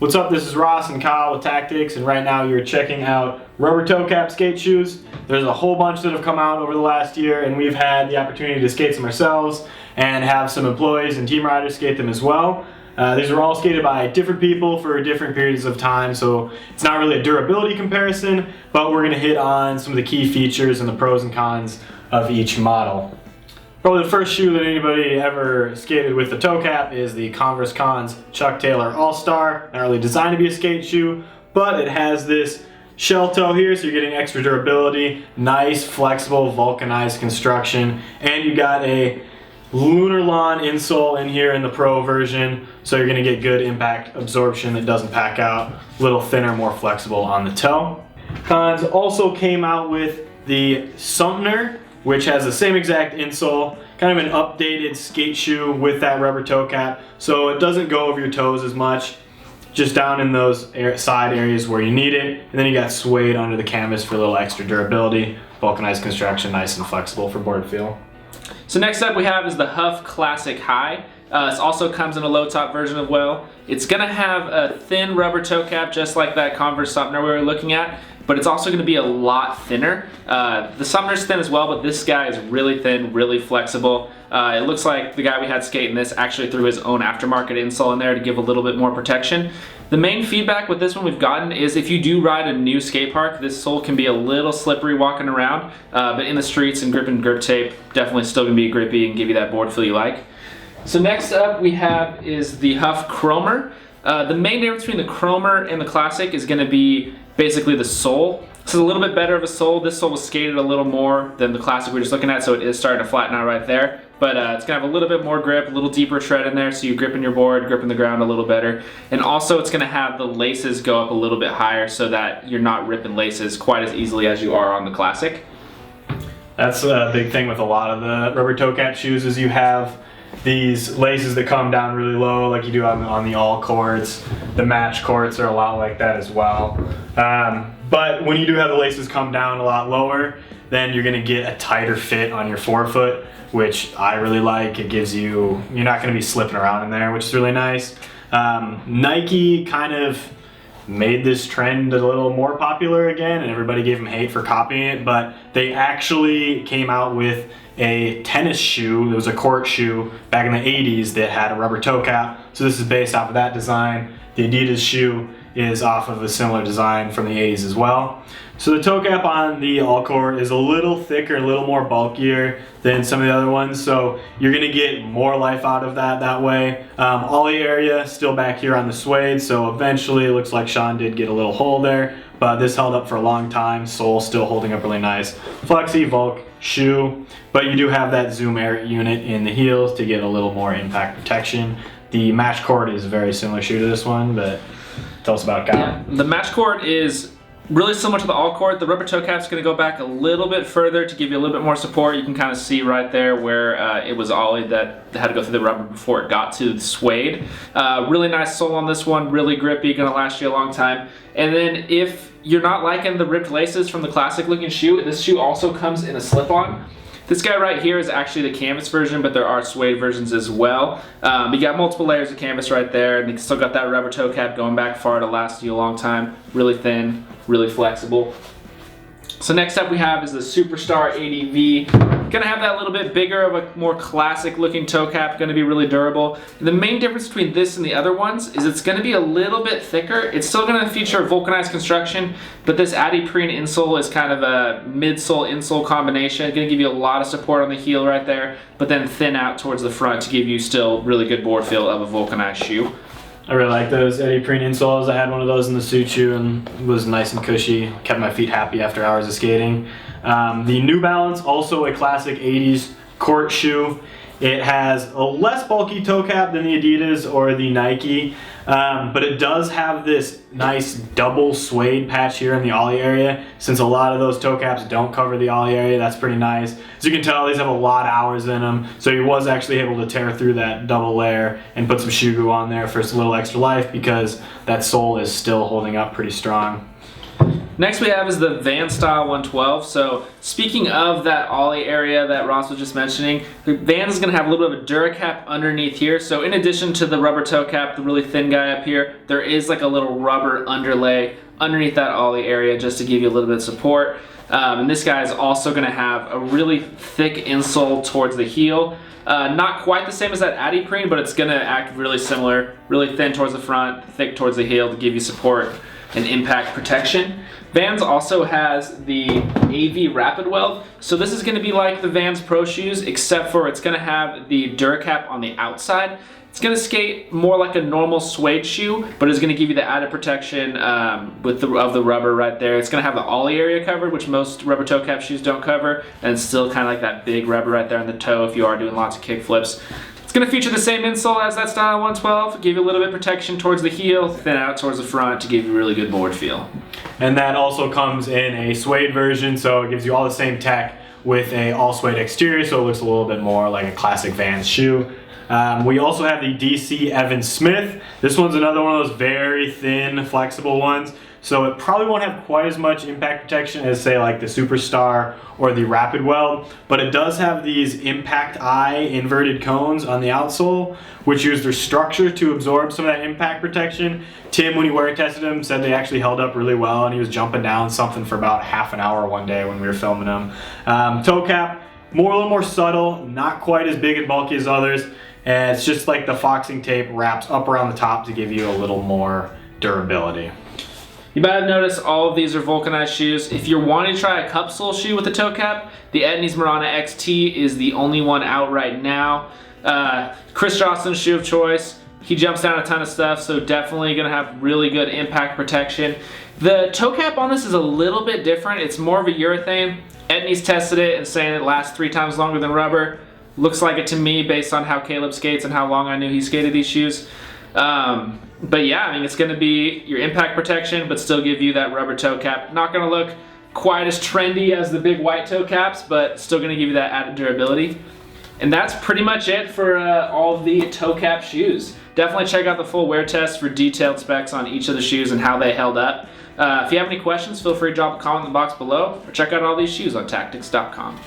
What's up, this is Ross and Kyle with Tactics, and right now you're checking out rubber toe cap skate shoes. There's a whole bunch that have come out over the last year, and we've had the opportunity to skate some ourselves and have some employees and team riders skate them as well. These are all skated by different people for different periods of time, so it's not really a durability comparison, but we're going to hit on some of the key features and the pros and cons of each model. Probably the first shoe that anybody ever skated with the toe cap is the Converse Cons Chuck Taylor All-Star. Not really designed to be a skate shoe, but it has this shell toe here, so you're getting extra durability, nice, flexible, vulcanized construction, and you got a lunar lawn insole in here in the Pro version, so you're going to get good impact absorption that doesn't pack out, a little thinner, more flexible on the toe. Cons also came out with the Sumner, which has the same exact insole, kind of an updated skate shoe with that rubber toe cap, so it doesn't go over your toes as much, just down in those side areas where you need it, and then you got suede under the canvas for a little extra durability, vulcanized construction, nice and flexible for board feel. So next up we have is the Huff Classic High. This also comes in a low top version as well. It's gonna have a thin rubber toe cap just like that Converse Sumner we were looking at, but it's also gonna be a lot thinner. The Sumner's thin as well, but this guy is really thin, really flexible. It looks like the guy we had skating this actually threw his own aftermarket insole in there to give a little bit more protection. The main feedback with this one we've gotten is if you do ride a new skate park, this sole can be a little slippery walking around, but in the streets and grip tape, definitely still gonna be grippy and give you that board feel you like. So next up we have is the Huff Cromer. The main difference between the Cromer and the Classic is gonna be basically the sole. This is a little bit better of a sole. This sole was skated a little more than the Classic we were just looking at, so it is starting to flatten out right there. But it's gonna have a little bit more grip, a little deeper tread in there, so you're gripping your board, gripping the ground a little better. And also it's gonna have the laces go up a little bit higher so that you're not ripping laces quite as easily as you are on the Classic. That's a big thing with a lot of the rubber toe cap shoes is you have these laces that come down really low like you do on the all courts. The match courts are a lot like that as well. But when you do have the laces come down a lot lower, then you're gonna get a tighter fit on your forefoot, which I really like. It gives you, you're not gonna be slipping around in there, which is really nice. Nike kind of made this trend a little more popular again, and everybody gave them hate for copying it, but they actually came out with a tennis shoe. It was a court shoe back in the 80s that had a rubber toe cap, so this is based off of that design. The Adidas shoe is off of a similar design from the 80s as well. So the toe cap on the all court is a little thicker, a little more bulkier than some of the other ones, so you're gonna get more life out of that way. Ollie area still back here on the suede, so eventually it looks like Sean did get a little hole there, but this held up for a long time. Sole still holding up really nice. Flexi Vulc shoe, but you do have that zoom air unit in the heels to get a little more impact protection. The match court is a very similar shoe to this one, but tell us about it, Kyle. Yeah, the match court is really similar to the all court. The rubber toe cap is going to go back a little bit further to give you a little bit more support. You can kind of see right there where it was ollie that had to go through the rubber before it got to the suede. Really nice sole on this one, really grippy, going to last you a long time. And then if you're not liking the ripped laces from the Classic looking shoe, this shoe also comes in a slip-on. This guy right here is actually the canvas version, but there are suede versions as well. You got multiple layers of canvas right there, and you still got that rubber toe cap going back far to last you a long time. Really thin, really flexible. So next up we have is the Superstar ADV. Gonna have that little bit bigger of a more classic looking toe cap, gonna be really durable. And the main difference between this and the other ones is it's gonna be a little bit thicker. It's still gonna feature vulcanized construction, but this adiaprene insole is kind of a midsole insole combination. Gonna give you a lot of support on the heel right there, but then thin out towards the front to give you still really good board feel of a vulcanized shoe. I really like those adiaprene insoles. I had one of those in the suit shoe and it was nice and cushy. Kept my feet happy after hours of skating. The New Balance, also a classic 80s court shoe. It has a less bulky toe cap than the Adidas or the Nike, but it does have this nice double suede patch here in the ollie area. Since a lot of those toe caps don't cover the ollie area, that's pretty nice. As you can tell, these have a lot of hours in them, so he was actually able to tear through that double layer and put some shoe glue on there for a little extra life because that sole is still holding up pretty strong. Next we have is the Van Style 112. So speaking of that ollie area that Ross was just mentioning, the Vans is going to have a little bit of a Duracap underneath here. So in addition to the rubber toe cap, the really thin guy up here, there is like a little rubber underlay underneath that ollie area just to give you a little bit of support. And this guy is also going to have a really thick insole towards the heel. Not quite the same as that Adidas, but it's going to act really similar. Really thin towards the front, thick towards the heel to give you support and impact protection. Vans also has the AV Rapid Weld. So this is going to be like the Vans Pro shoes, except for it's going to have the Duracap on the outside. It's going to skate more like a normal suede shoe, but it's going to give you the added protection of the rubber right there. It's going to have the ollie area covered, which most rubber toe cap shoes don't cover, and it's still kind of like that big rubber right there on the toe if you are doing lots of kick flips. It's going to feature the same insole as that Style 112, give you a little bit of protection towards the heel, thin out towards the front to give you a really good board feel. And that also comes in a suede version, so it gives you all the same tech with a all suede exterior, so it looks a little bit more like a classic Vans shoe. We also have the DC Evan Smith. This one's another one of those very thin, flexible ones. So it probably won't have quite as much impact protection as, say, like the Superstar or the Rapid Weld, but it does have these impact eye inverted cones on the outsole, which use their structure to absorb some of that impact protection. Tim, when he wear tested them, said they actually held up really well, and he was jumping down something for about half an hour one day when we were filming them. Toe cap, a little more subtle, not quite as big and bulky as others, and it's just like the foxing tape wraps up around the top to give you a little more durability. You might have noticed all of these are vulcanized shoes. If you're wanting to try a cup sole shoe with a toe cap, the Etnies Marana XT is the only one out right now. Chris Jostlin's shoe of choice. He jumps down a ton of stuff, so definitely gonna have really good impact protection. The toe cap on this is a little bit different. It's more of a urethane. Etnies tested it and saying it lasts 3 times longer than rubber. Looks like it to me based on how Caleb skates and how long I knew he skated these shoes. But yeah, I mean, it's gonna be your impact protection, but still give you that rubber toe cap. Not gonna look quite as trendy as the big white toe caps, but still gonna give you that added durability. And that's pretty much it for all of the toe cap shoes. Definitely check out the full wear test for detailed specs on each of the shoes and how they held up. If you have any questions, feel free to drop a comment in the box below, or check out all these shoes on tactics.com.